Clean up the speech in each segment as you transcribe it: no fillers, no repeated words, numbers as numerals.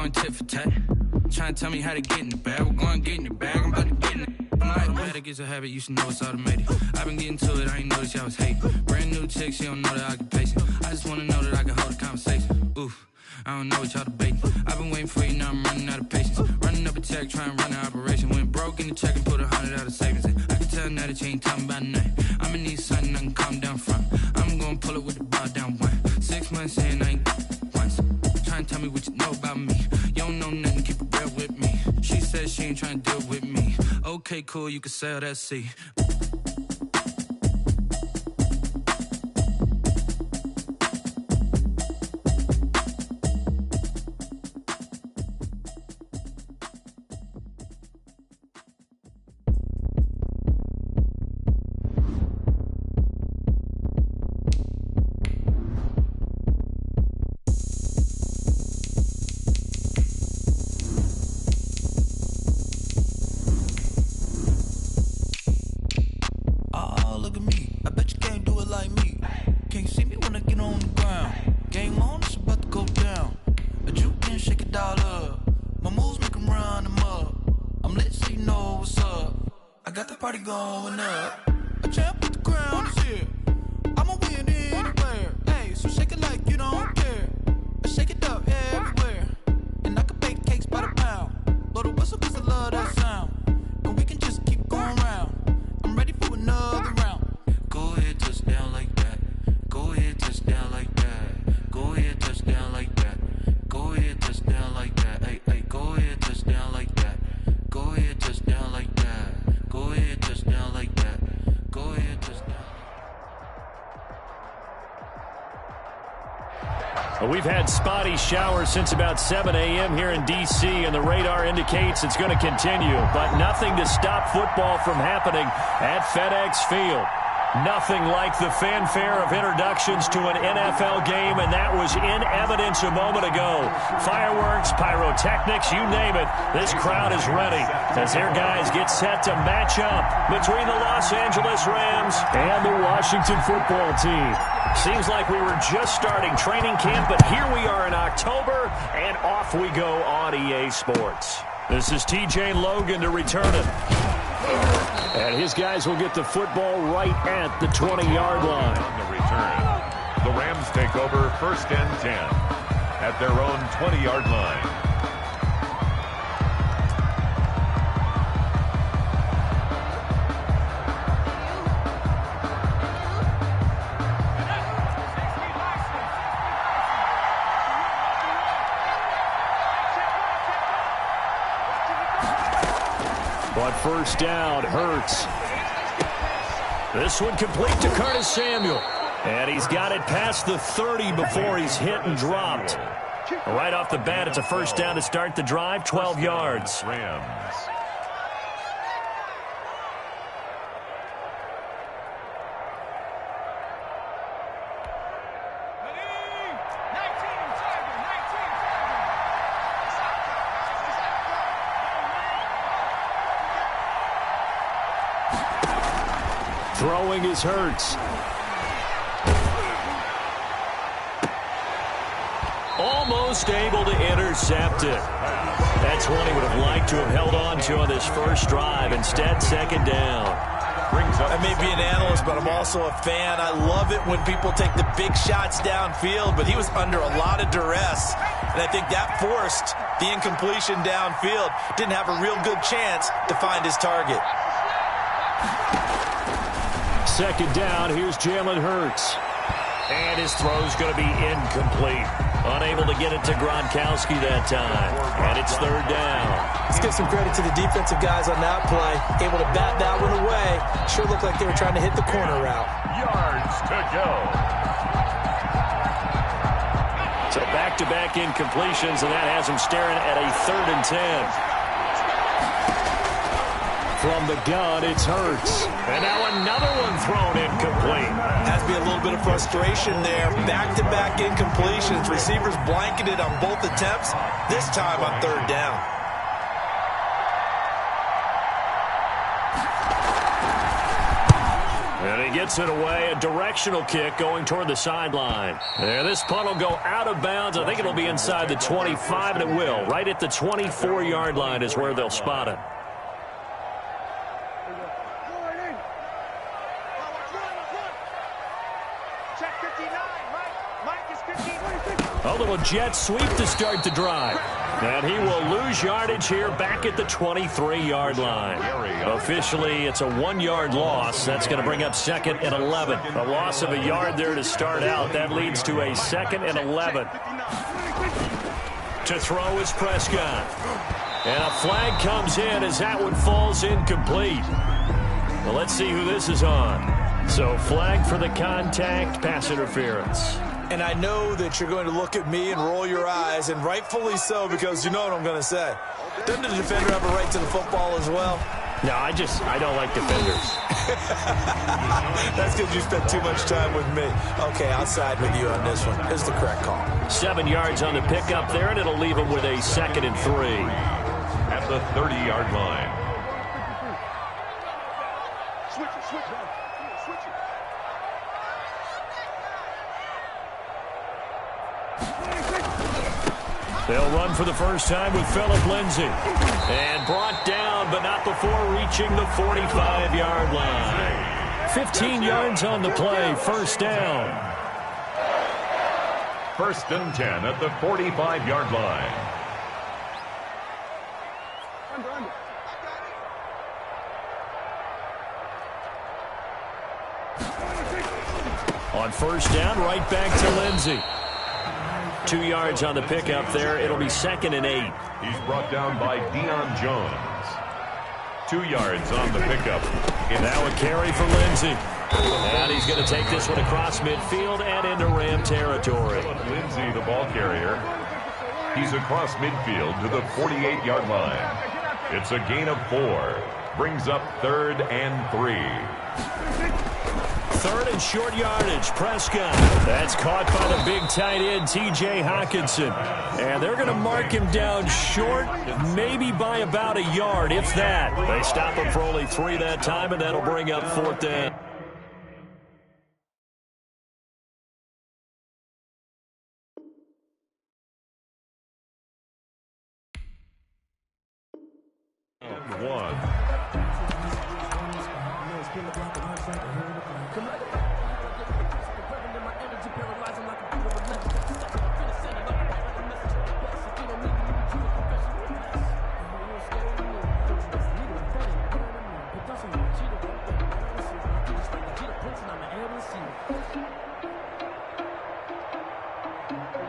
going tit for tat. Trying to tell me how to get in the bag. We're going to get in the bag. I'm about to get in it. I'm like, automatic is a habit. You should know it's automated. I've been getting to it. I ain't noticed y'all was hating. Brand new chick. She don't know that I can pace it. I just want to know that I can hold a conversation. Oof. I don't know what y'all debating. I've been waiting for you. Now I'm running out of patience. Running up a check. Trying to run an operation. Went broke in the check and put 100 out of savings in. I can tell now that you ain't talking about nothing. I'ma need something I can calm down from. I'm gonna pull it with the bar down one. 6 months in, I ain't once. Trying to tell me what you know about me. You don't know nothing, keep it real with me. She said she ain't trying to deal with me. Okay, cool, you can sell that seat. We've had spotty showers since about 7 a.m. here in D.C., and the radar indicates it's going to continue. But nothing to stop football from happening at FedEx Field. Nothing like the fanfare of introductions to an NFL game, and that was in evidence a moment ago. Fireworks, pyrotechnics, you name it. This crowd is ready as their guys get set to match up between the Los Angeles Rams and the Washington football team. Seems like we were just starting training camp, but here we are in October, and off we go on EA Sports. This is TJ Logan to return it. And his guys will get the football right at the 20-yard line. On the return, the Rams take over 1st and 10 at their own 20-yard line. But first down, Hurts. This one complete to Curtis Samuel. And he's got it past the 30 before he's hit and dropped. Right off the bat, it's a first down to start the drive, 12 yards. Rams. Throwing is Hurts. Almost able to intercept it. That's one he would have liked to have held on to on this first drive. Instead, second down. I may be an analyst, but I'm also a fan. I love it when people take the big shots downfield, but he was under a lot of duress. And I think that forced the incompletion downfield. Didn't have a real good chance to find his target. Second down, here's Jalen Hurts. And his throw's going to be incomplete. Unable to get it to Gronkowski that time. And it's third down. Let's give some credit to the defensive guys on that play. Able to bat that one away. Sure looked like they were trying to hit the corner route. Yards to go. So back-to-back incompletions, and that has him staring at a 3rd and 10. From the gun, it's Hurts. And now another one thrown incomplete. Has to be a little bit of frustration there. Back-to-back incompletions. Receivers blanketed on both attempts, this time on 3rd down. And he gets it away, a directional kick going toward the sideline. And this punt will go out of bounds. I think it'll be inside the 25, and it will. Right at the 24-yard line is where they'll spot it. A little jet sweep to start the drive. And he will lose yardage here back at the 23-yard line. Officially, it's a 1-yard loss. That's going to bring up second and 11. A loss of a yard there to start out. That leads to a second and 11. To throw is Prescott. And a flag comes in as that one falls incomplete. Well, let's see who this is on. So flag for the contact, pass interference. And I know that you're going to look at me and roll your eyes, and rightfully so, because you know what I'm going to say. Doesn't the defender have a right to the football as well? No, I don't like defenders. That's because you spent too much time with me. Okay, I'll side with you on this one. It's the correct call. 7 yards on the pickup there, and it'll leave him with a second and 3. At the 30-yard line. They'll run for the first time with Phillip Lindsay. And brought down, but not before reaching the 45-yard line. 15 yards on the play, first down. First and 10 at the 45-yard line. On first down, right back to Lindsay. 2 yards on the pickup there. It'll be second and 8. He's brought down by Deion Jones. 2 yards on the pickup. Now a carry for Lindsay. And he's going to take this one across midfield and into Ram territory. Lindsay, the ball carrier. He's across midfield to the 48-yard line. It's a gain of 4. Brings up 3rd and 3. Third and short yardage, Prescott. That's caught by the big tight end, T.J. Hockenson. And they're going to mark him down short, maybe by about a yard, if that. They stop him for only 3 that time, and that'll bring up 4th down.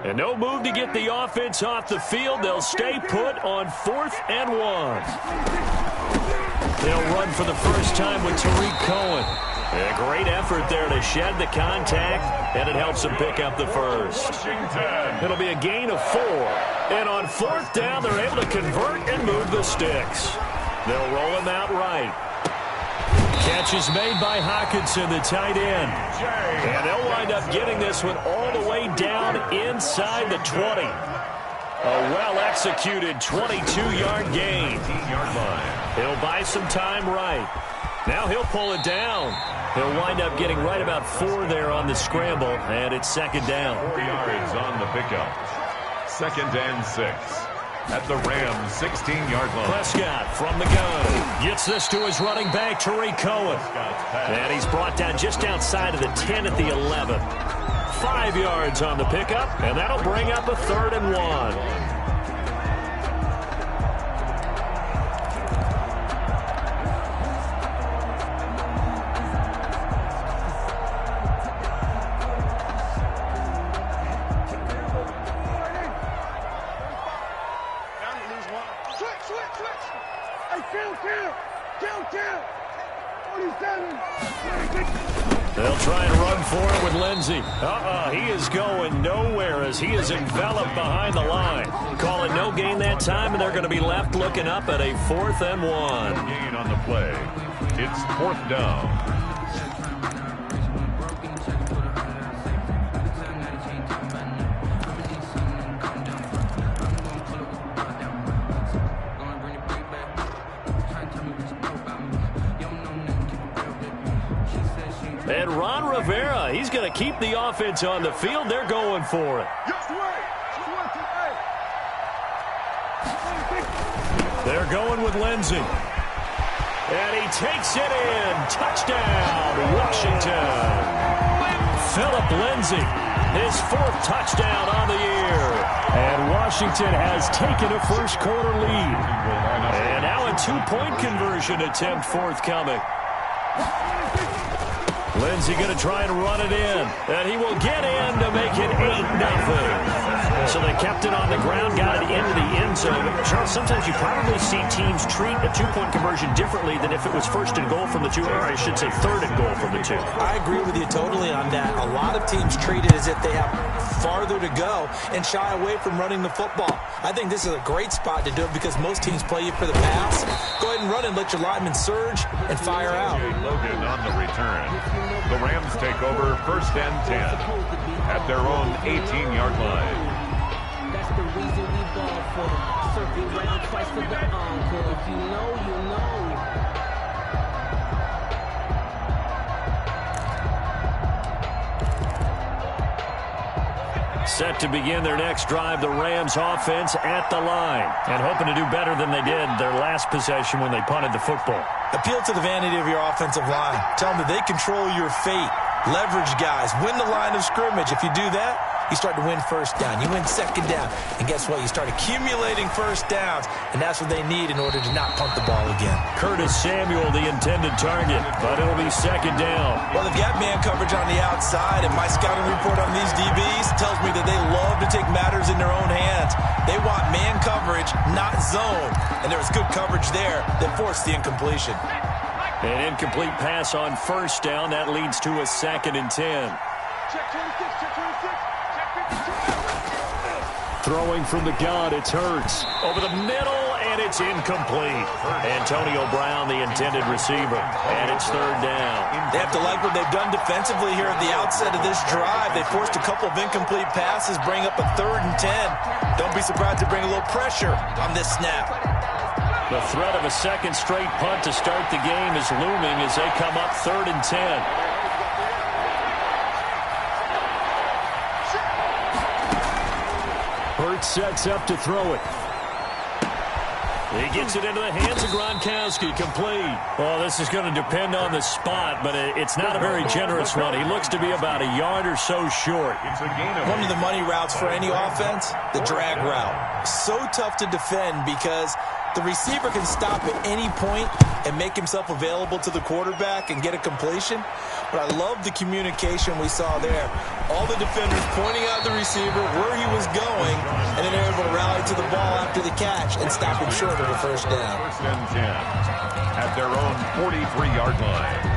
And no move to get the offense off the field. They'll stay put on 4th and 1. They'll run for the first time with Tariq Cohen. A great effort there to shed the contact, and it helps them pick up the first. It'll be a gain of 4. And on 4th down, they're able to convert and move the sticks. They'll roll him out right. Catch is made by Hockenson, the tight end. And they'll wind up getting this one all the way down inside the 20. A well-executed 22-yard gain. He'll buy some time right. Now he'll pull it down. He'll wind up getting right about 4 there on the scramble, and it's second down. 4 yards on the pickup. 2nd and 6. At the Rams' 16-yard line. Prescott from the gun. Gets this to his running back, Tariq Cohen. And he's brought down just outside of the 10 at the 11. 5 yards on the pickup, and that'll bring up a 3rd and 1. They'll try and run for it with Lindsay. He is going nowhere as he is enveloped behind the line. Call it no gain that time, and they're going to be left looking up at a 4th and 1. Gain on the play. It's 4th down. She said she And Ron Rivera, he's going to keep the offense on the field. They're going for it. They're going with Lindsey. And he takes it in. Touchdown, Washington. Phillip Lindsay, his 4th touchdown on the year. And Washington has taken a first-quarter lead. And now a 2-point conversion attempt forthcoming. Lindsey going to try and run it in. And he will get in to make it 8-0. So they kept it on the ground, got it into the end zone. Charles, sometimes you probably see teams treat a 2-point conversion differently than if it was 1st and goal from the 2, or I should say 3rd and goal from the 2. I agree with you totally on that. A lot of teams treat it as if they have farther to go and shy away from running the football. I think this is a great spot to do it because most teams play you for the pass. Go ahead and run and let your linemen surge and fire out. Logan on the return. The Rams take over 1st and 10 at their own 18-yard line. That's the reason we ball for. Circle round twice for the encore. If you know, you know. Set to begin their next drive, the Rams offense at the line. And hoping to do better than they did their last possession when they punted the football. Appeal to the vanity of your offensive line. Tell them that they control your fate. Leverage guys. Win the line of scrimmage. If you do that, you start to win 1st down. You win 2nd down. And guess what? You start accumulating 1st downs. And that's what they need in order to not punt the ball again. Curtis Samuel, the intended target. But it'll be 2nd down. Well, they've got man coverage on the outside. And my scouting report on these DBs tells me that they love to take matters in their own hands. They want man coverage, not zone. And there was good coverage there that forced the incompletion. An incomplete pass on 1st down. That leads to a 2nd and 10. Check 26, check 26. Throwing from the gun, it's Hurts. Over the middle, and it's incomplete. Antonio Brown, the intended receiver. And it's 3rd down. They have to like what they've done defensively here at the outset of this drive. They forced a couple of incomplete passes, bring up a 3rd and 10. Don't be surprised to bring a little pressure on this snap. The threat of a 2nd straight punt to start the game is looming as they come up 3rd and 10. Hurts sets up to throw it. He gets it into the hands of Gronkowski, complete. Well, this is going to depend on the spot, but it's not a very generous one. He looks to be about a yard or so short. One of the money routes for any offense, the drag route. So tough to defend because the receiver can stop at any point and make himself available to the quarterback and get a completion. But I love the communication we saw there. All the defenders pointing out the receiver, where he was going, and then they're able to rally to the ball after the catch and stop him short of the 1st down. 1st and 10 at their own 43-yard line.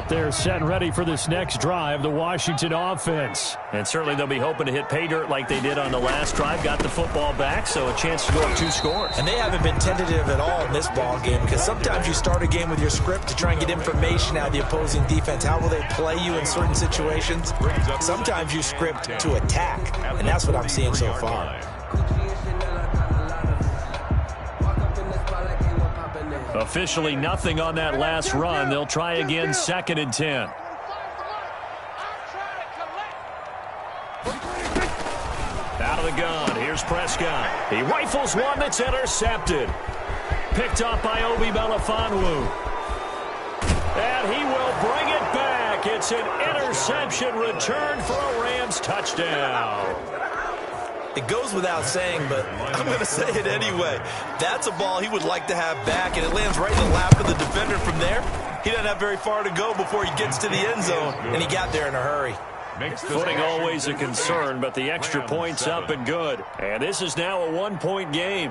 They're set and ready for this next drive, the Washington offense. And certainly they'll be hoping to hit pay dirt like they did on the last drive. Got the football back, so a chance to go up 2 scores. And they haven't been tentative at all in this ball game because sometimes you start a game with your script to try and get information out of the opposing defense. How will they play you in certain situations? Sometimes you script to attack, and that's what I'm seeing so far. Officially nothing on that last run. They'll try again, 2nd and 10. Out of the gun, here's Prescott. He rifles one that's intercepted. Picked up by Obi Melifonwu. And he will bring it back. It's an interception return for a Rams touchdown. It goes without saying, but I'm going to say it anyway. That's a ball he would like to have back, and it lands right in the lap of the defender from there. He doesn't have very far to go before he gets to the end zone, and he got there in a hurry. Footing always a concern, but the extra point's up and good. And this is now a 1-point game.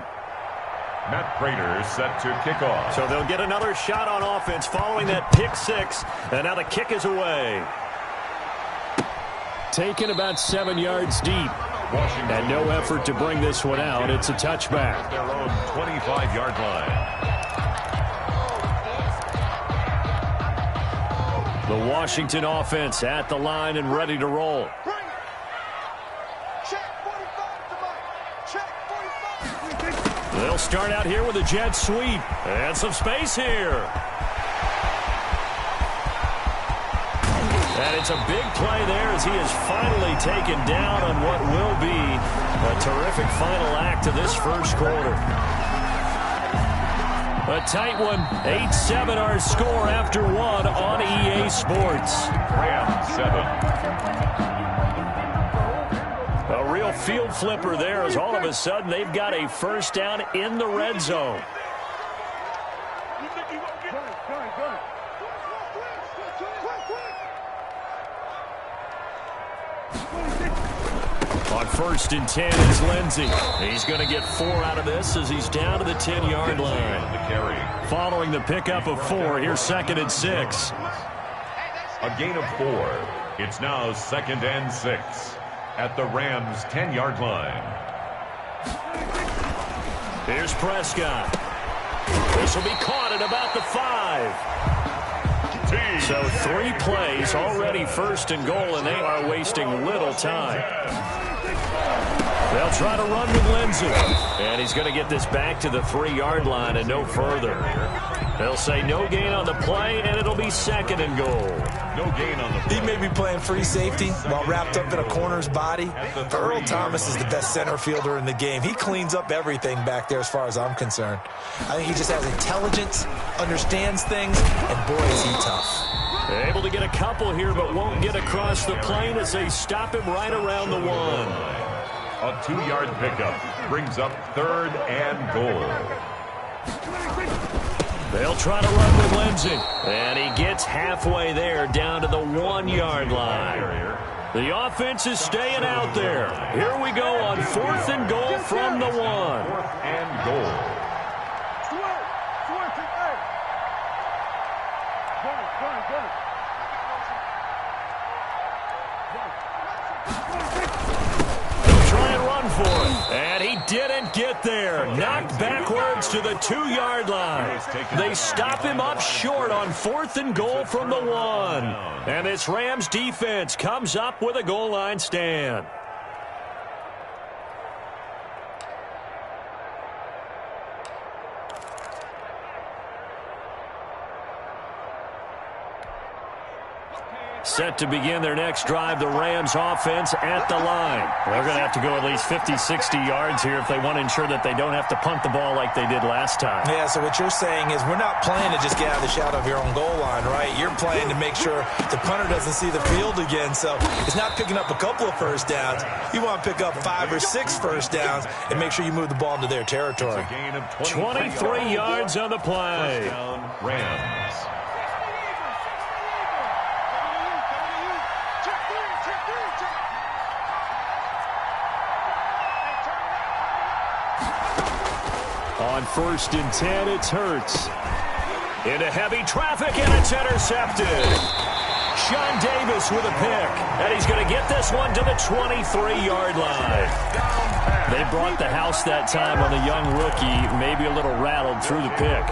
Matt Prater set to kick off. So they'll get another shot on offense following that pick 6, and now the kick is away. Taken about 7 yards deep. Washington. And no effort to bring this one out. It's a touchback. Their own 25-yard line. The Washington offense at the line and ready to roll. They'll start out here with a jet sweep. And some space here. And it's a big play there as he is finally taken down on what will be a terrific final act of this first quarter. A tight one. 8-7 our score after one on EA Sports. Rams 7. A real field flipper there as all of a sudden they've got a first down in the red zone. On 1st and 10 is Lindsey. He's going to get 4 out of this as he's down to the 10-yard line. Following the pickup of 4, here's 2nd and 6. A gain of 4. It's now 2nd and 6 at the Rams' 10-yard line. Here's Prescott. This will be caught at about the 5. So 3 plays, already 1st and goal, and they are wasting little time. They'll try to run with Lindsey. And he's going to get this back to the 3-yard line and no further. They'll say no gain on the play, and it'll be 2nd and goal. No gain on the play. He may be playing free safety while wrapped up in a corner's body. But Earl Thomas is the best center fielder in the game. He cleans up everything back there as far as I'm concerned. I think he just has intelligence, understands things, and boy, is he tough. Able to get a couple here, but won't get across the plane as they stop him right around the 1. A 2-yard pickup brings up 3rd and goal. They'll try to run with Lindsey. And he gets halfway there down to the 1-yard line. The offense is staying out there. Here we go on 4th and goal from the 1. 4th and goal. For it. And he didn't get there. Knocked backwards to the 2-yard line. They stop him up short on 4th and goal from the 1. And this Rams defense comes up with a goal line stand. Set to begin their next drive, the Rams offense at the line. They're going to have to go at least 50, 60 yards here if they want to ensure that they don't have to punt the ball like they did last time. Yeah, so what you're saying is we're not playing to just get out of the shadow of your own goal line, right? You're playing to make sure the punter doesn't see the field again. So it's not picking up a couple of first downs. You want to pick up 5 or 6 first downs and make sure you move the ball into their territory. 23 yards on the play. Rams. On 1st and 10, it's Hurts. Into heavy traffic, and it's intercepted. Sean Davis with a pick, and he's going to get this one to the 23-yard line. They brought the house that time on the young rookie, maybe a little rattled through the pick.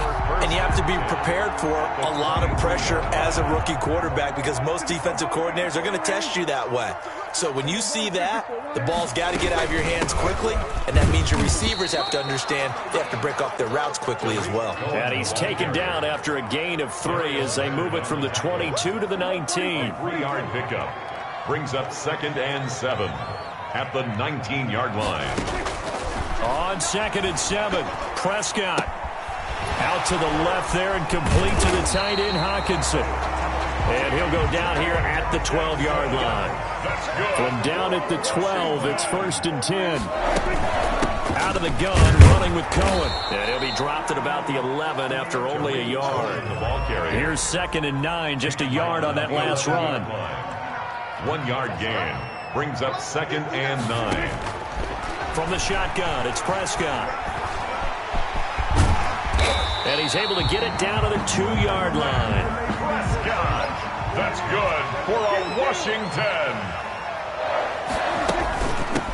And you have to be prepared for a lot of pressure as a rookie quarterback because most defensive coordinators are going to test you that way. So when you see that, the ball's got to get out of your hands quickly, and that means your receivers have to understand they have to break up their routes quickly as well. And he's taken down after a gain of 3 as they move it from the 22 to the 19. 3-yard pickup brings up 2nd and 7 at the 19-yard line. On 2nd and 7, Prescott out to the left there and complete to the tight end Hawkinson. And he'll go down here at the 12-yard line. From down at the 12, it's 1st and 10. Out of the gun, running with Cohen. And he'll be dropped at about the 11 after only a yard. Here's 2nd and 9, just a yard on that last run. 1-yard gain brings up 2nd and 9. From the shotgun, it's Prescott. And he's able to get it down to the 2-yard line. Prescott, that's good for a Washington.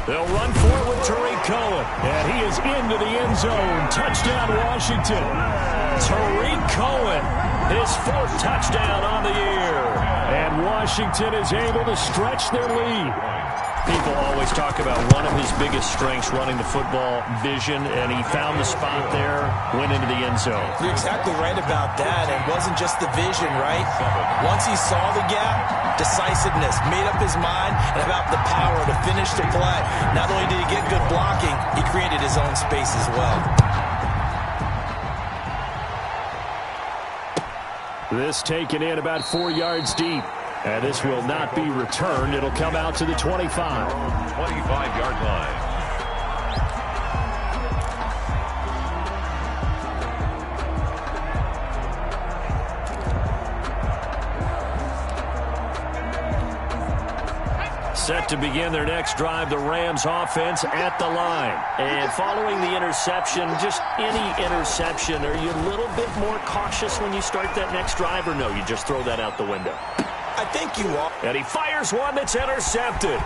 They'll run for it with Tariq Cohen. And he is into the end zone. Touchdown, Washington. Tariq Cohen, his 4th touchdown on the year. And Washington is able to stretch their lead. People always talk about one of his biggest strengths, running the football, vision, and he found the spot there, went into the end zone. You're exactly right about that. It wasn't just the vision, right? Once he saw the gap, decisiveness, made up his mind, and about the power to finish the play. Not only did he get good blocking, he created his own space as well. This taken in about 4 yards deep. And this will not be returned. It'll come out to the 25. 25-yard line. Set to begin their next drive, the Rams offense at the line. And following the interception, just any interception, are you a little bit more cautious when you start that next drive, or no, you just throw that out the window? I think you are. And he fires one that's intercepted.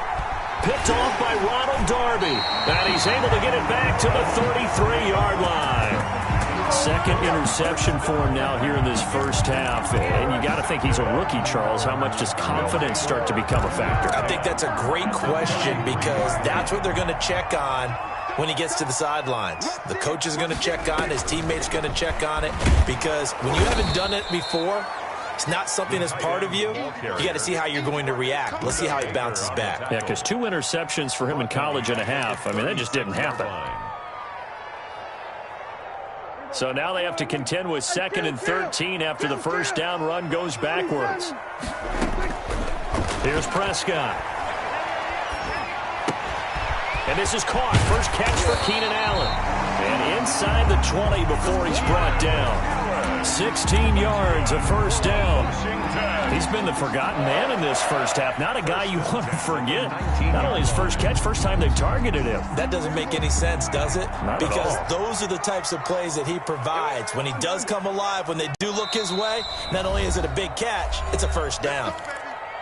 Picked off by Ronald Darby. And he's able to get it back to the 33-yard line. Second interception for him now here in this first half. And you got to think he's a rookie, Charles. How much does confidence start to become a factor? I think that's a great question because that's what they're going to check on when he gets to the sidelines. The coach is going to check on it. His teammates going to check on it because when you haven't done it before, it's not something that's part of you. You got to see how you're going to react. Let's see how he bounces back. Yeah, because 2 interceptions for him in college and a half. I mean, that just didn't happen. So now they have to contend with 2nd and 13 after the first down run goes backwards. Here's Prescott. And this is caught. First catch for Keenan Allen. And inside the 20 before he's brought down. 16 yards, a first down. He's been the forgotten man in this first half. Not a guy you want to forget. Not only his first catch, first time they've targeted him. That doesn't make any sense, does it? Not because at all. Those are the types of plays that he provides. When he does come alive, when they do look his way, not only is it a big catch, it's a first down.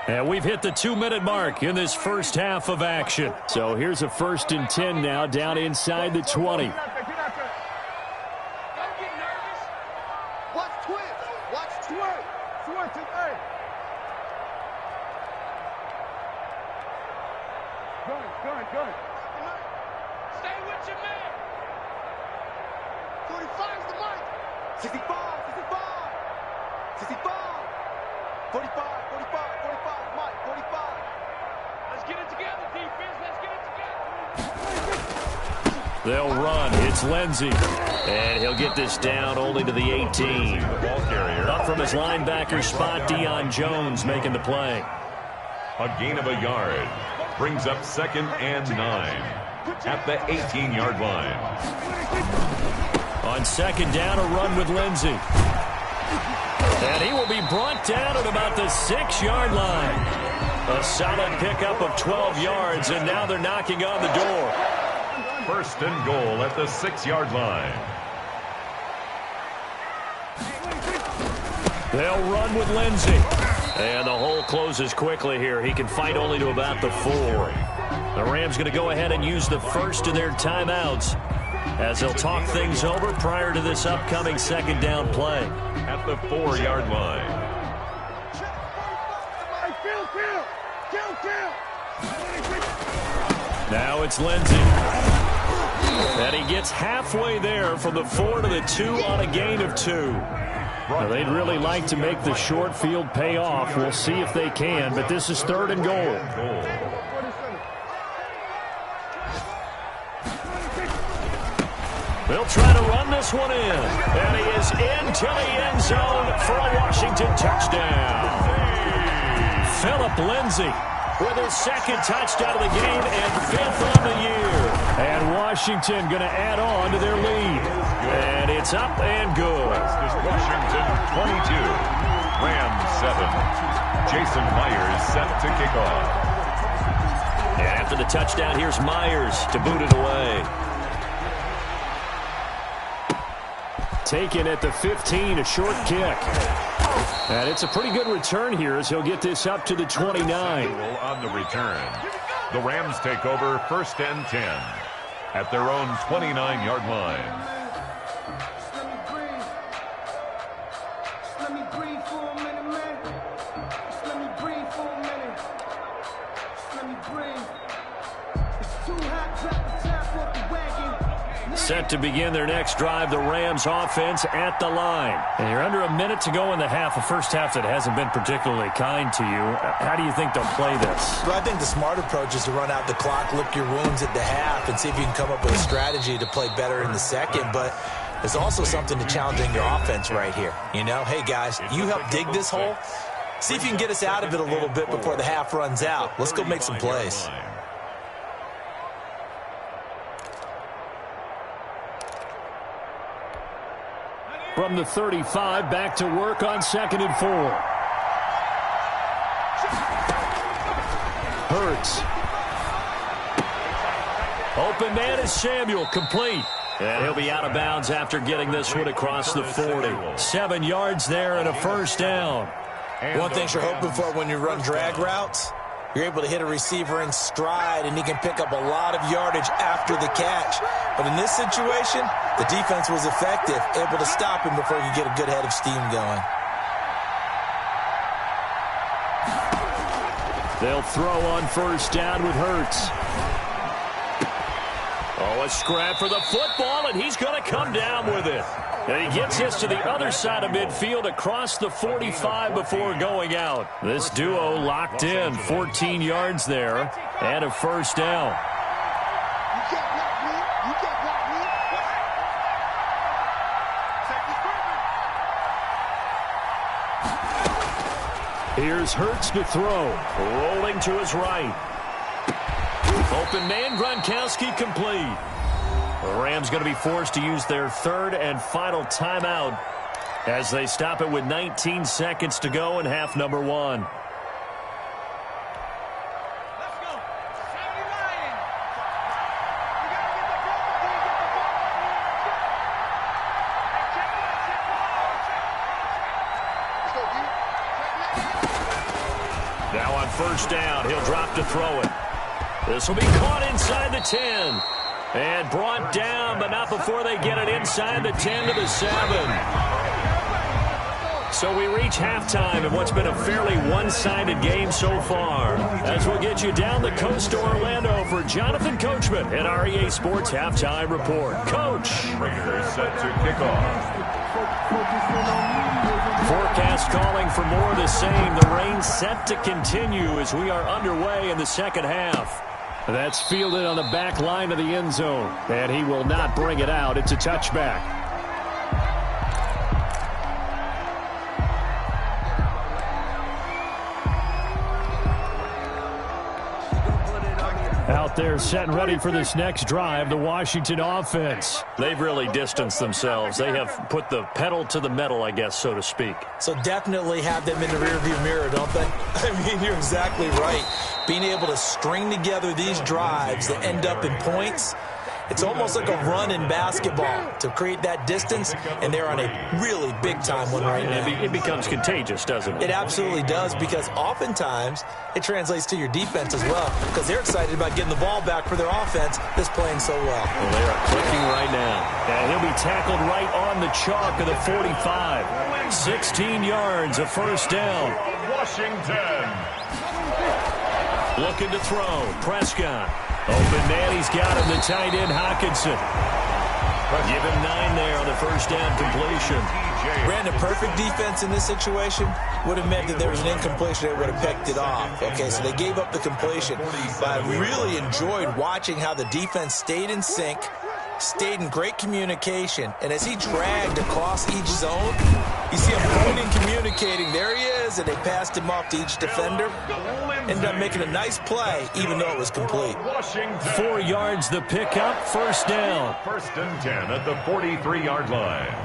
And we've hit the 2-minute mark in this first half of action. So here's a 1st and 10 now down inside the 20. Stay with your man. 45's the mark. 65, 45, 45, Mike, 45. Let's get it together, defense. Let's get it together. They'll run. It's Lindsey. And he'll get this down only to the 18. Up from his linebacker spot, Deion Jones making the play. A gain of a yard. Brings up 2nd and 9 at the 18-yard line. On 2nd down, a run with Lindsey. And he will be brought down at about the 6-yard line. A solid pickup of 12 yards, and now they're knocking on the door. 1st and goal at the 6-yard line. They'll run with Lindsey. And the hole closes quickly here. He can fight only to about the 4. The Rams going to go ahead and use the first of their timeouts as they'll talk things over prior to this upcoming 2nd down play. At the 4-yard line. Now it's Lindsey. And he gets halfway there from the 4 to the 2 on a gain of 2. Now, they'd really like to make the short field pay off. We'll see if they can, but this is 3rd and goal. They'll try to run this one in. And he is into the end zone for a Washington touchdown. Phillip Lindsey with his 2nd touchdown of the game and 5th on the year. And Washington going to add on to their lead. And it's up and good. Washington 22, Rams 7. Jason Myers set to kick off. And after the touchdown, here's Myers to boot it away. Taken at the 15, a short kick. And it's a pretty good return here as he'll get this up to the 29. On the return. The Rams take over 1st and 10 at their own 29-yard line. Set to begin their next drive, the Rams offense at the line. And you're under a minute to go in the half, a first half that hasn't been particularly kind to you. How do you think they'll play this? Well, I think the smart approach is to run out the clock, lick your wounds at the half, and see if you can come up with a strategy to play better in the second. But there's also something to challenging your offense right here. You know, hey, guys, you help dig this hole. See if you can get us out of it a little bit before the half runs out. Let's go make some plays. From the 35, back to work on 2nd and 4. Hurts. Open man is Samuel, complete. And he'll be out of bounds after getting this one across the 40. 7 yards there and a first down. One thing you're hoping for when you run drag routes, you're able to hit a receiver in stride, and he can pick up a lot of yardage after the catch. But in this situation, the defense was effective, able to stop him before he could get a good head of steam going. They'll throw on first down with Hurts. Oh, a scrap for the football, and he's going to come down with it. And he gets this to the other side of midfield across the 45 before going out. This duo locked in, 14 yards there, and a first down. Here's Hurts to throw, rolling to his right. Open man, Gronkowski complete. The Rams going to be forced to use their 3rd and final timeout as they stop it with 19 seconds to go in half number 1. Let's go. 79. Now on first down, he'll drop to throw it. This will be caught inside the 10. And brought down, but not before they get it inside the 10 to the 7. So we reach halftime in what's been a fairly one-sided game so far. As we'll get you down the coast to Orlando for Jonathan Coachman at our EA Sports Halftime Report. Coach. Raiders set to kick off. Forecast calling for more of the same. The rain set to continue as we are underway in the second half. That's fielded on the back line of the end zone. And he will not bring it out. It's a touchback. Out there set and ready for this next drive, the Washington offense. They've really distanced themselves. They have put the pedal to the metal, I guess, so to speak. So definitely have them in the rearview mirror, don't they? I mean, you're exactly right. Being able to string together these drives that end up in points, it's almost like a run in basketball to create that distance, and they're on a really big-time one right now. It becomes contagious, doesn't it? It absolutely does, because oftentimes it translates to your defense as well, because they're excited about getting the ball back for their offense that's playing so well. Well, they are clicking right now. And he'll be tackled right on the chalk of the 45. 16 yards, a first down. Washington. Looking to throw. Prescott. Open man, he's got him, the tight end, Hawkinson. Give him 9 there on the first down completion. Brandon, perfect defense in this situation would have meant that there was an incompletion that would have picked it off. Okay, so they gave up the completion. But I really enjoyed watching how the defense stayed in sync, stayed in great communication, and as he dragged across each zone, you see him pointing, communicating. There he is, and they passed him off to each defender. Ended up making a nice play, even though it was complete. 4 yards the pickup, first down. 1st and 10 at the 43-yard line.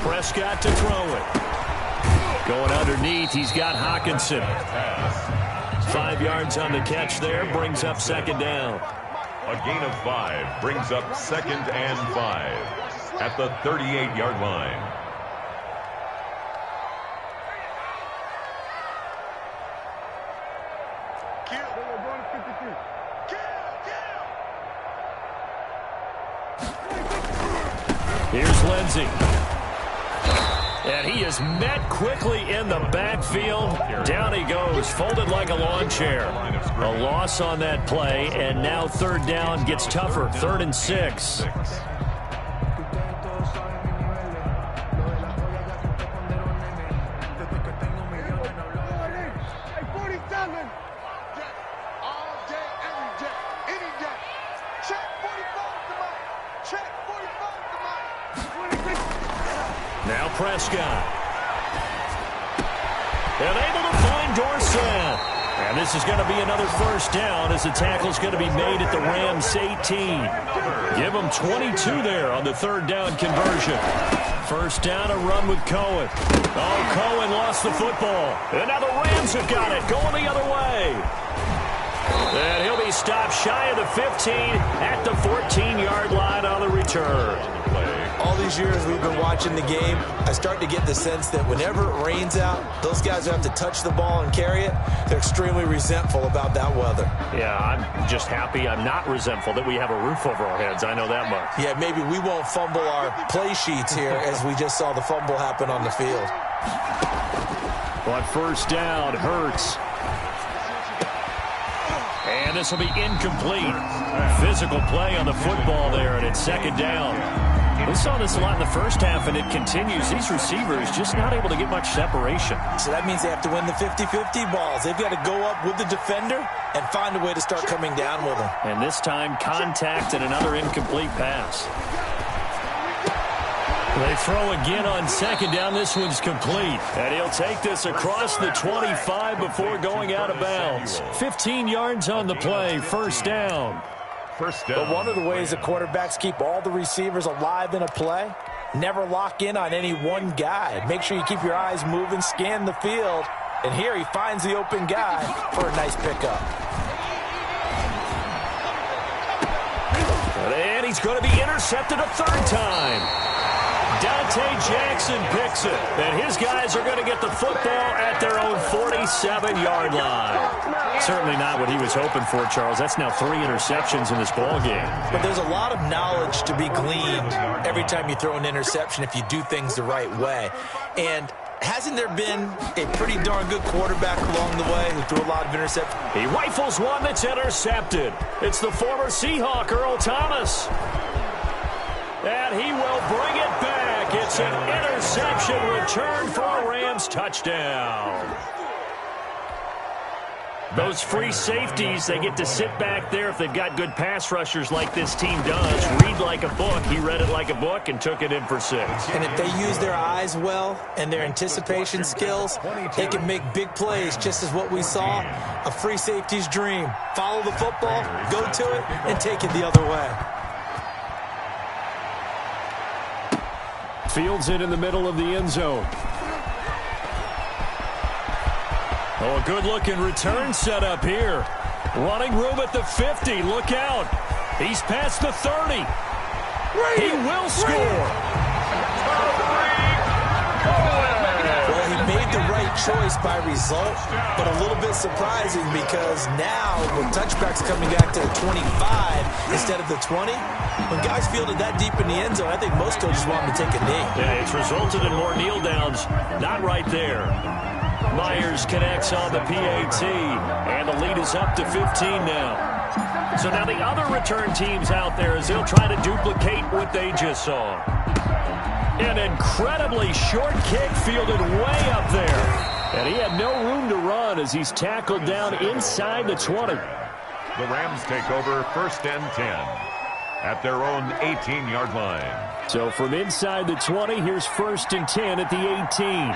Prescott to throw it. Going underneath, he's got Hawkinson. 5 yards on the catch there, brings up second down. A gain of 5 brings up 2nd and 5 at the 38-yard line. Here's Lindsey. And he is met quickly in the backfield. Down he goes, folded like a lawn chair. A loss on that play, and now third down gets tougher. 3rd and 6. Now Prescott. And able to find Dorsett. And this is going to be another first down as the tackle's going to be made at the Rams 18. Give them 22 there on the 3rd down conversion. First down, a run with Cohen. Oh, Cohen lost the football. And now the Rams have got it, going the other way. And he'll be stopped shy of the 15 at the 14-yard line on the return. All these years we've been watching the game, I start to get the sense that whenever it rains out, those guys who have to touch the ball and carry it, they're extremely resentful about that weather. Yeah, I'm just happy I'm not resentful that we have a roof over our heads. I know that much. Yeah, maybe we won't fumble our play sheets here as we just saw the fumble happen on the field. But first down, Hurts. And this will be incomplete. Physical play on the football there, and it's 2nd down. We saw this a lot in the first half, and it continues. These receivers just not able to get much separation. So that means they have to win the 50-50 balls. They've got to go up with the defender and find a way to start coming down with them. And this time, contact and another incomplete pass. They throw again on 2nd down. This one's complete. And he'll take this across the 25 before going out of bounds. 15 yards on the play. First down. But one of the ways the quarterbacks keep all the receivers alive in a play, never lock in on any one guy. Make sure you keep your eyes moving, scan the field. And here he finds the open guy for a nice pickup. And he's going to be intercepted a 3rd time. Dante Jackson picks it, and his guys are going to get the football at their own 47-yard line. Certainly not what he was hoping for, Charles. That's now 3 interceptions in this ball game. But there's a lot of knowledge to be gleaned every time you throw an interception if you do things the right way. And hasn't there been a pretty darn good quarterback along the way who threw a lot of interceptions? He rifles one that's intercepted. It's the former Seahawk, Earl Thomas. And he will bring it back. It's an interception return for a Rams touchdown. Those free safeties, they get to sit back there if they've got good pass rushers like this team does. Read like a book. He read it like a book and took it in for 6. And if they use their eyes well and their anticipation skills, they can make big plays, just as what we saw, a free safety's dream. Follow the football, go to it, and take it the other way. Fields it in the middle of the end zone. Oh, a good-looking return set up here. Running room at the 50. Look out. He's past the 30. He will score. Well, he made the right choice by result, but a little bit surprising because now with touchbacks coming back to the 25 instead of the 20, when guys fielded that deep in the end zone, I think most coaches want him to take a knee. Yeah, it's resulted in more kneel downs. Not right there. Myers connects on the PAT, and the lead is up to 15 now. So now the other return teams out there as they'll try to duplicate what they just saw. An incredibly short kick fielded way up there. And he had no room to run as he's tackled down inside the 20. The Rams take over 1st and 10 at their own 18-yard line. So from inside the 20, here's 1st and 10 at the 18.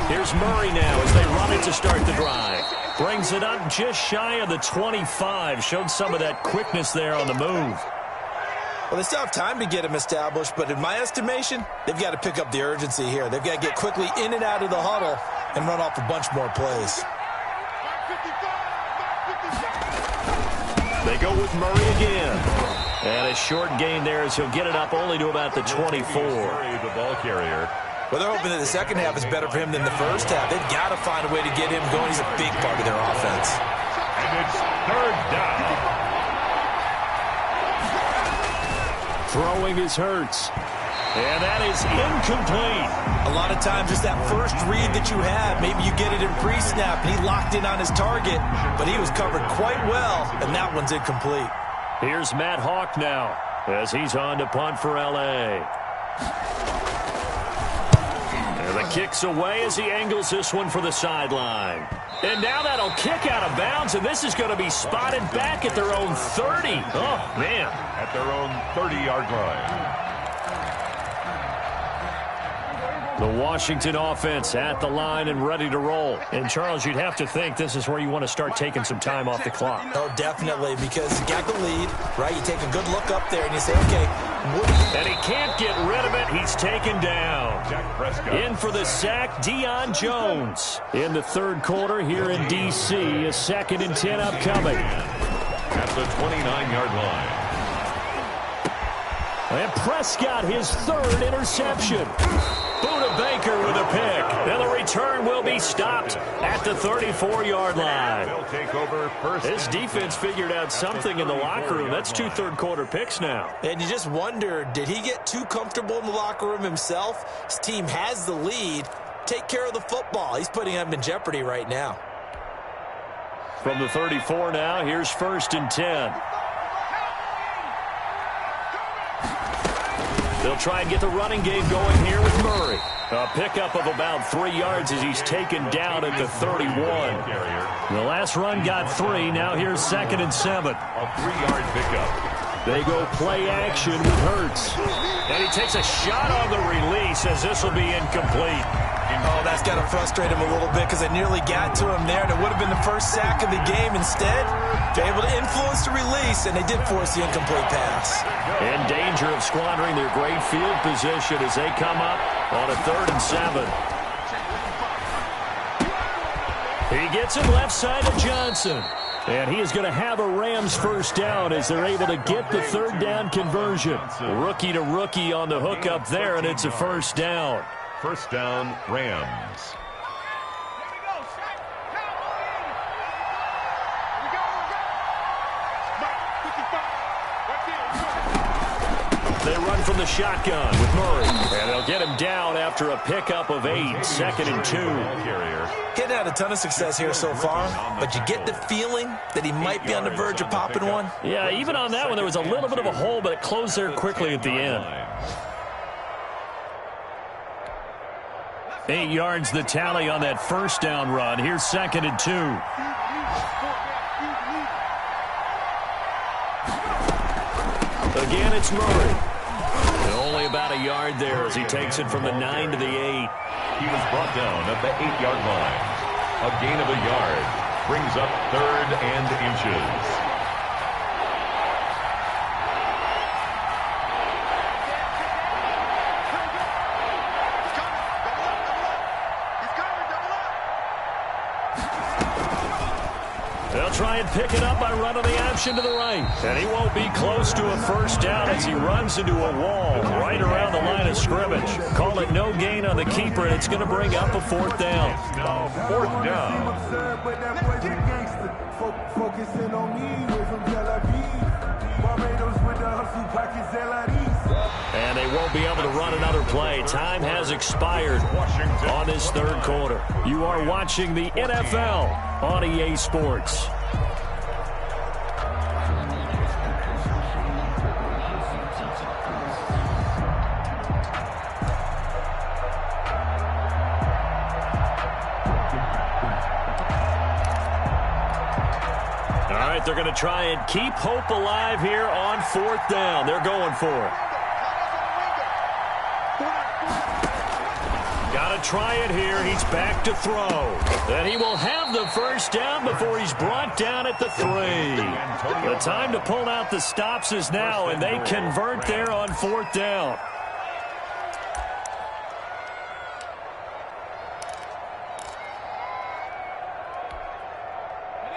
Here's Murray now as they run it to start the drive. Brings it up just shy of the 25. Showed some of that quickness there on the move. Well, they still have time to get him established, but in my estimation, they've got to pick up the urgency here. They've got to get quickly in and out of the huddle and run off a bunch more plays. They go with Murray again. And a short gain there as he'll get it up only to about the 24. The ball carrier. Well, they're hoping that the second half is better for him than the first half. They've got to find a way to get him going. He's a big part of their offense. And it's 3rd down. Throwing is Hurts. And that is incomplete. A lot of times it's that first read that you have. Maybe you get it in pre-snap, and he locked in on his target, but he was covered quite well, and that one's incomplete. Here's Matt Hawk now as he's on to punt for L.A. And the kick's away as he angles this one for the sideline. And now that'll kick out of bounds, and this is going to be spotted back at their own 30. Oh, man. At their own 30-yard line. The Washington offense at the line and ready to roll. And, Charles, you'd have to think this is where you want to start taking some time off the clock. Oh, definitely, because you got the lead, right? You take a good look up there and you say, okay. And he can't get rid of it. He's taken down. In for the sack, Deion Jones. In the third quarter here in D.C., a 2nd and 10 upcoming. At the 29-yard line. And Prescott, his 3rd interception. Buda Baker with a pick. And the return will be stopped at the 34-yard line. They'll take over first. This defense figured out something in the locker room. That's 2 third-quarter picks now. And you just wonder, did he get too comfortable in the locker room himself? His team has the lead. Take care of the football. He's putting them in jeopardy right now. From the 34 now, here's 1st and 10. They'll try and get the running game going here with Murray. A pickup of about 3 yards as he's taken down at the 31. The last run got 3. Now here's 2nd and 7. A 3-yard pickup. They go play action with Hurts. And he takes a shot on the release as this will be incomplete. Oh, that's got to frustrate him a little bit because they nearly got to him there, and it would have been the first sack of the game. Instead, they're able to influence the release, and they did force the incomplete pass. In danger of squandering their great field position as they come up on a 3rd and 7. He gets it left side to Johnson. And he is going to have a Rams first down as they're able to get the 3rd down conversion. Rookie to rookie on the hook up there, and it's a first down. First down, Rams. They run from the shotgun with Murray. And they'll get him down after a pickup of 8. 2nd and 2. He's had a ton of success here so far, but you get the feeling that he might be on the verge of popping one. Yeah, even on that one, there was a little bit of a hole, but it closed there quickly at the end. 8 yards the tally on that first down run. Here's 2nd and 2. Again, it's Murray. And only about a yard there as he takes it from the 9 to the 8. He was brought down at the 8-yard line. A gain of a yard brings up 3rd and inches. They'll try and pick it up by running the option to the right. And he won't be close to a first down as he runs into a wall right around the line of scrimmage. Call it no gain on the keeper, and it's going to bring up a 4th down. Now 4th down. And they won't be able to run another play. Time has expired on this 3rd quarter. You are watching the NFL on EA Sports. All right, they're going to try and keep hope alive here on 4th down. They're going for it. Got to try it here. He's back to throw. And he will have the first down before he's brought down at the 3. The time to pull out the stops is now, and they convert there on 4th down.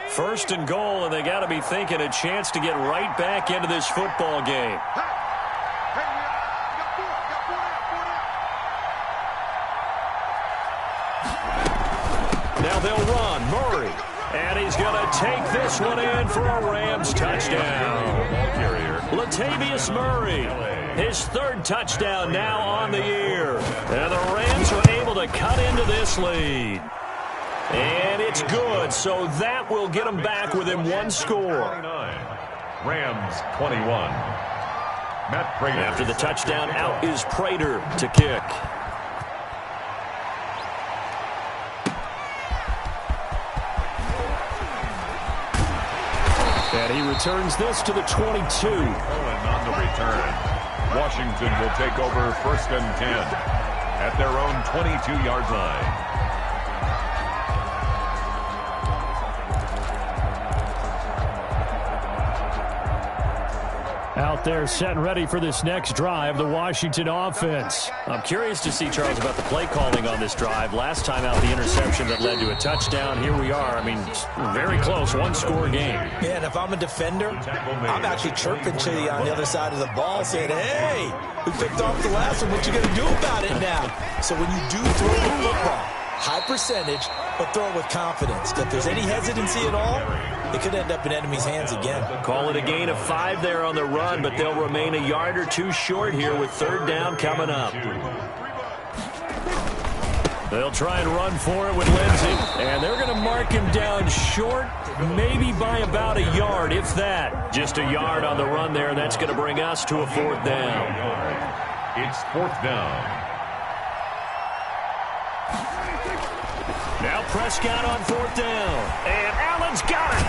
First and goal, and they got to be thinking a chance to get right back into this football game. Now they'll run. Murray. And he's going to take this one in for a Rams touchdown. Ball carrier Latavius Murray, his third touchdown now on the year. And the Rams are able to cut into this lead. And it's good, so that will get them back within one score. Rams 21. Matt Prater. After the touchdown, out is Prater to kick. And he returns this to the 22. And on the return, Washington will take over 1st and 10 at their own 22-yard line. Out there set and ready for this next drive, the Washington offense. I'm curious to see, Charles, about the play calling on this drive. Last time out, the interception that led to a touchdown. Here we are. I mean, very close, one-score game. Yeah, and if I'm a defender, I'm actually chirping to you on the other side of the ball saying, hey, we picked off the last one. What you going to do about it now? So when you do throw the football, high percentage, but throw it with confidence. If there's any hesitancy at all, it could end up in enemy's hands again. Call it a gain of 5 there on the run, but they'll remain a yard or two short here with 3rd down coming up. They'll try and run for it with Lindsey, and they're going to mark him down short, maybe by about a yard, if that. Just a yard on the run there, and that's going to bring us to a 4th down. It's 4th down. Now Prescott on 4th down, and Allen's got it.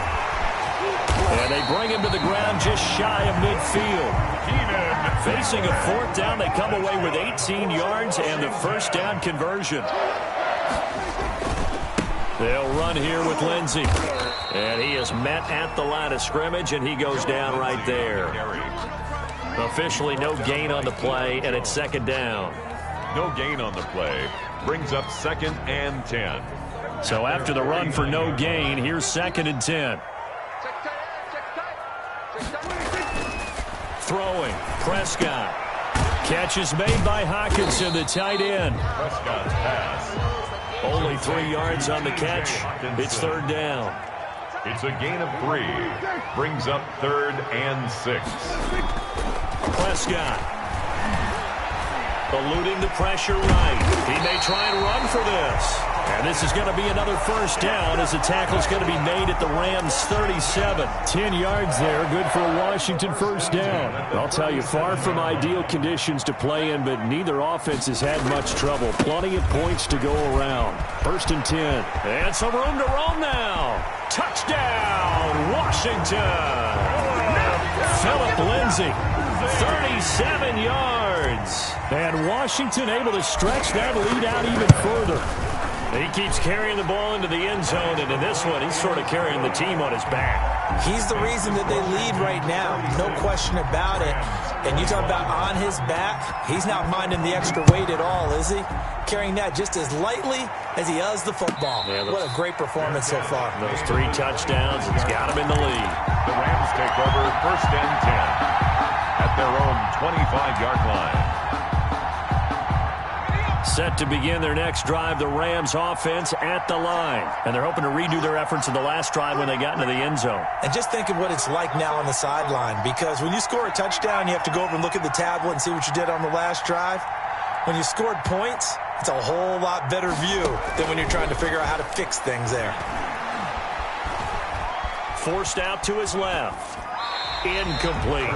And they bring him to the ground just shy of midfield. Facing a 4th down, they come away with 18 yards and the 1st down conversion. They'll run here with Lindsey. And he is met at the line of scrimmage, and he goes down right there. Officially no gain on the play, and it's 2nd down. No gain on the play. Brings up 2nd and 10. So after the run for no gain, here's 2nd and 10. Throwing, Prescott. Catch is made by Hawkinson, the tight end. Prescott's pass. Only 3 yards on the catch. It's 3rd down. It's a gain of 3. Brings up 3rd and 6. Prescott. Eluding the pressure right. He may try and run for this. And this is going to be another 1st down as the tackle's going to be made at the Rams' 37. 10 yards there, good for a Washington 1st down. I'll tell you, far from ideal conditions to play in, but neither offense has had much trouble. Plenty of points to go around. 1st and 10. And some room to roam now. Touchdown, Washington. Philip Lindsay, 37 yards. And Washington able to stretch that lead out even further. He keeps carrying the ball into the end zone, and in this one, he's sort of carrying the team on his back. He's the reason that they lead right now, no question about it. And you talk about on his back, he's not minding the extra weight at all, is he? Carrying that just as lightly as he does the football. Yeah, what a great performance so far. Those 3 touchdowns, it's got him in the lead. The Rams take over 1st and 10 at their own 25-yard line. Set to begin their next drive, the Rams offense at the line. And they're hoping to redo their efforts in the last drive when they got into the end zone. And just think of what it's like now on the sideline, because when you score a touchdown, you have to go over and look at the tablet and see what you did on the last drive. When you scored points, it's a whole lot better view than when you're trying to figure out how to fix things there. Forced out to his left. Incomplete.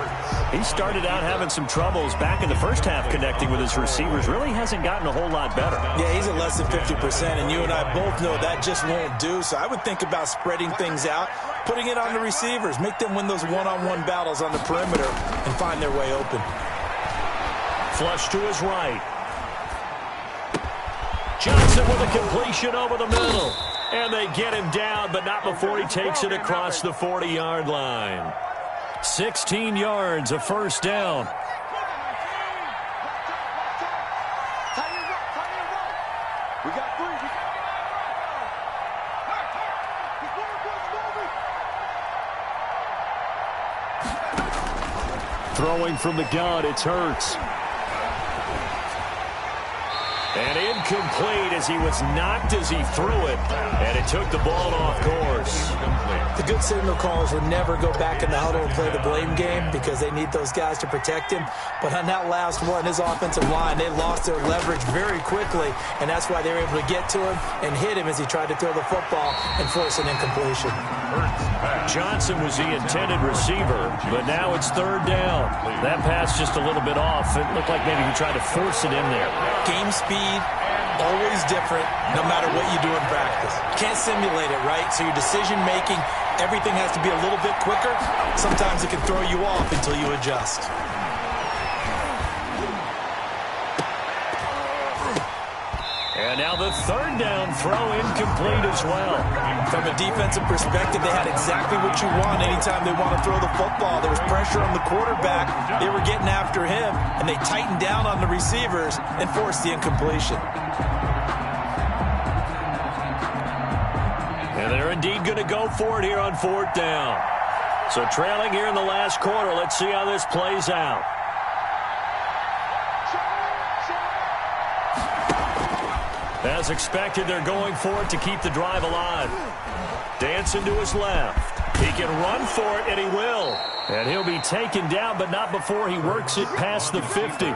He started out having some troubles back in the first half connecting with his receivers. Really hasn't gotten a whole lot better. Yeah, he's at less than 50%, and you and I both know that just won't do. So I would think about spreading things out, putting it on the receivers, make them win those one-on-one battles on the perimeter and find their way open. Flush to his right. Johnson with a completion over the middle. And they get him down, but not before he takes it across the 40-yard line. 16 yards, a 1st down. We got 3. Throwing from the gun, it's Hurts. And incomplete as he was knocked as he threw it, and it took the ball off course. The good signal callers would never go back in the huddle and play the blame game because they need those guys to protect him. But on that last one, his offensive line, they lost their leverage very quickly, and that's why they were able to get to him and hit him as he tried to throw the football and force an incompletion. Johnson was the intended receiver, but now it's third down. That pass just a little bit off. It looked like maybe he tried to force it in there. Game speed, always different, no matter what you do in practice. You can't simulate it, right? So your decision-making, everything has to be a little bit quicker. Sometimes it can throw you off until you adjust. And now the third down throw incomplete as well. From a defensive perspective, they had exactly what you want anytime they want to throw the football. There was pressure on the quarterback. They were getting after him, and they tightened down on the receivers and forced the incompletion. And they're indeed going to go for it here on fourth down. So trailing here in the last quarter, let's see how this plays out. As expected, they're going for it to keep the drive alive. Dancing to his left. He can run for it, and he will. And he'll be taken down, but not before he works it past the 50.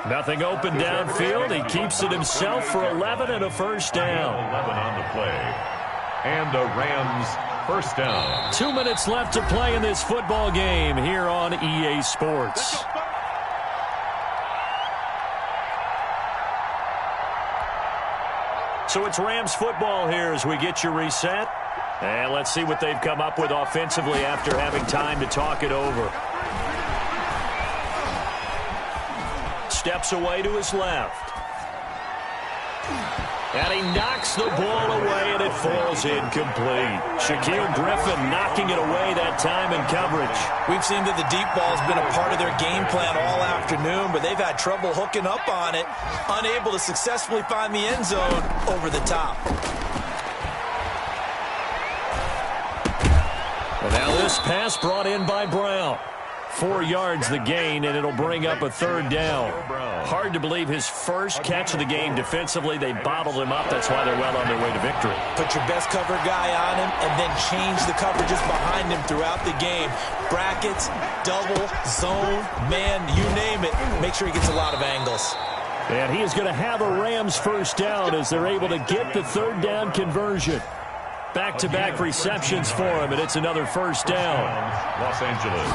Nothing open downfield. He keeps it himself for 11 and a first down. 11 on the play. And the Rams first down. 2 minutes left to play in this football game here on EA Sports. So it's Rams football here as we get you reset. And let's see what they've come up with offensively after having time to talk it over. Steps away to his left. And he knocks the ball away, and it falls incomplete. Shaquille Griffin knocking it away that time in coverage. We've seen that the deep ball's been a part of their game plan all afternoon, but they've had trouble hooking up on it, unable to successfully find the end zone over the top. And now this pass brought in by Brown. 4 yards the gain, and it'll bring up a third down. Hard to believe his first catch of the game defensively. They bottled him up. That's why they're well on their way to victory. Put your best cover guy on him and then change the coverages behind him throughout the game. Brackets, double, zone, man, you name it. Make sure he gets a lot of angles. And he is going to have a Rams first down as they're able to get the third down conversion. Back-to-back receptions for him, and it's another first down. Los Angeles.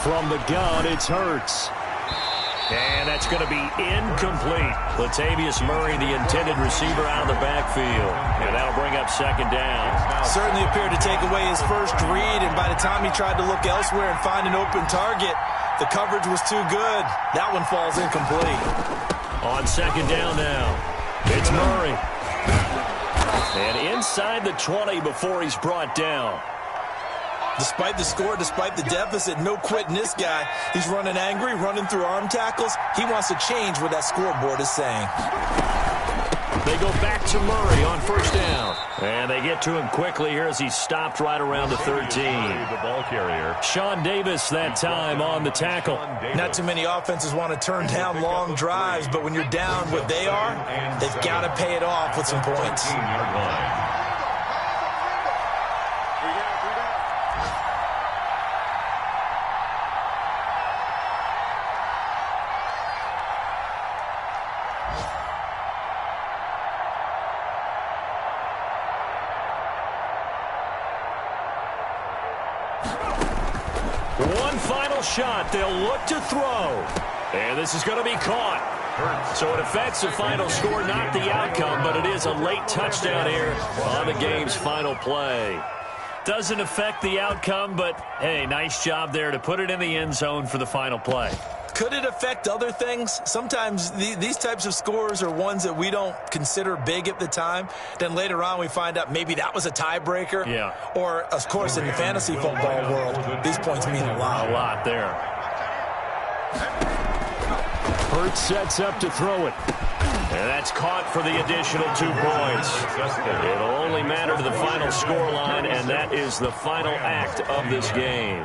From the gun, it's Hurts. And that's going to be incomplete. Latavius Murray, the intended receiver, out of the backfield. And that'll bring up second down. Certainly appeared to take away his first read, and by the time he tried to look elsewhere and find an open target, the coverage was too good. That one falls incomplete. On second down now, it's Murray. And inside the 20 before he's brought down. Despite the score, despite the deficit, no quitting this guy. He's running angry, running through arm tackles. He wants to change what that scoreboard is saying. They go back to Murray on first down. And they get to him quickly here as he stopped right around the 13. The ball carrier. Sean Davis that time on the tackle. Not too many offenses want to turn down long drives, but when you're down what they are, they've got to pay it off with some points. 15-yard line. One final shot. They'll look to throw. And this is going to be caught. So it affects the final score, not the outcome, but it is a late touchdown here on the game's final play. Doesn't affect the outcome, but, hey, nice job there to put it in the end zone for the final play. Could it affect other things? Sometimes these types of scores are ones that we don't consider big at the time. Then later on we find out maybe that was a tiebreaker. Yeah. Or, of course, in the fantasy football world, these points mean a lot. A lot there. Hurts sets up to throw it. And that's caught for the additional 2 points. It'll only matter to the final scoreline, and that is the final act of this game.